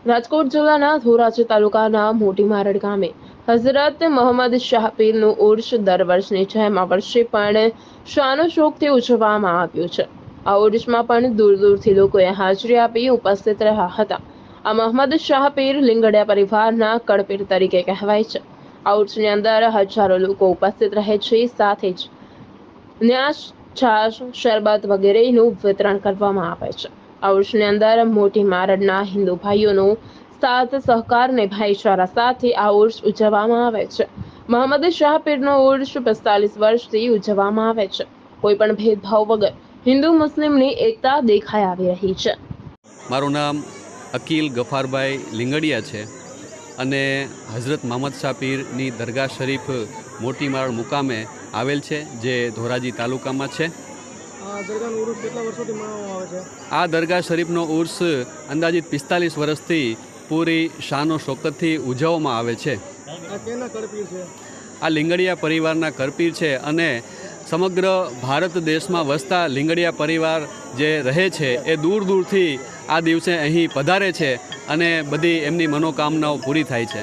રાજકોટ જિલ્લાના ધોરાજી તાલુકાના મોટી મારડ ગામે હઝરત મોહમ્મદ શાહ પીરનું ઉર્ષ દર વર્ષની જેમ આ વર્ષે પણ શાનો શોકથી ઉજવવામાં આવ્યું છે। આ ઉર્ષમાં પણ દૂર દૂરથી લોકોએ હાજરી આપી ઉપસ્થિત રહ્યા હતા। આ મોહમ્મદ શાહ પીર લીંગડિયા પરિવારના કળપીર તરીકે કહેવાય છે। આ ઉર્ષની અંદર હજારો લોકો ઉપસ્થિત રહે છે, સાથે જ ન્યાસ, છાશ, શરબત વગેરેનું વિતરણ કરવામાં આવે છે। આ ઉર્ષની અંદર મોટી મારડના હિન્દુ ભાઈઓનો સાથ સહકાર અને ભાઈચારા સાથે આ ઉર્ષ ઉજવવામાં આવે છે। મોહમ્મદ શાહ પીરનો ઉર્ષ 45 વર્ષથી ઉજવવામાં આવે છે। કોઈ પણ ભેદભાવ વગર હિન્દુ મુસ્લિમની એકતા દેખાઈ આવી રહી છે। મારું નામ અકીલ ગફારભાઈ લીંગડિયા છે અને હઝરત મોહમ્મદ શાહ પીરની દરગાહ શરીફ મોટી મારડ મુકામે આવેલ છે, જે ધોરાજી તાલુકામાં છે। આ દરગાહ શરીફનો ઉર્ષ અંદાજિત 45 વર્ષથી પૂરી શાનો શોકતથી ઉજવવામાં આવે છે। આ લીંગડિયા પરિવારના કરપીર છે અને સમગ્ર ભારત દેશમાં વસતા લીંગડિયા પરિવાર જે રહે છે એ દૂર દૂરથી આ દિવસે અહીં પધારે છે અને બધી એમની મનોકામનાઓ પૂરી થાય છે।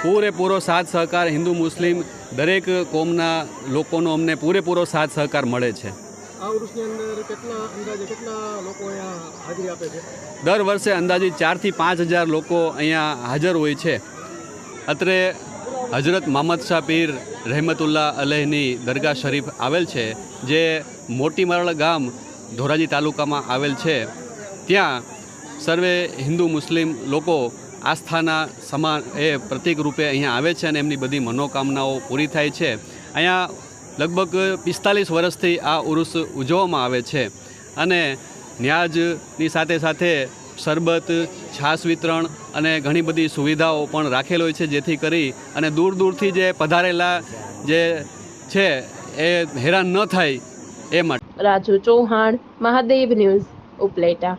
પૂરેપૂરો સાથ સહકાર હિન્દુ મુસ્લિમ દરેક કોમના લોકોનો અમને પૂરેપૂરો સાથ સહકાર મળે છે। દર વર્ષે અંદાજિત 4 થી 5 હજાર લોકો અહીંયા હાજર હોય છે। અત્રે હઝરત મોહમ્મદ શાહ પીર રહેમતુલ્લાહ અલૈહની દરગાહ શરીફ આવેલ છે, જે મોટી મારડ ગામ ધોરાજી તાલુકામાં આવેલ છે। ત્યાં સર્વે હિન્દુ મુસ્લિમ લોકો આસ્થાના સમાન એ પ્રતિક રૂપે અહીંયા આવે છે અને એમની બધી મનોકામનાઓ પૂરી થાય છે। અહીંયા લગભગ 45 વર્ષથી આ ઉર્ષ ઉજવવામાં આવે છે અને ન્યાજની સાથે સાથે શરબત, છાશ વિતરણ અને ઘણી બધી સુવિધાઓ પણ રાખેલ હોય છે, જેથી કરી અને દૂર દૂરથી જે પધારેલા જે છે એ હેરાન ન થાય એ માટે। રાજુ ચૌહાણ, મહાદેવ ન્યૂઝ, ઉપલેટા।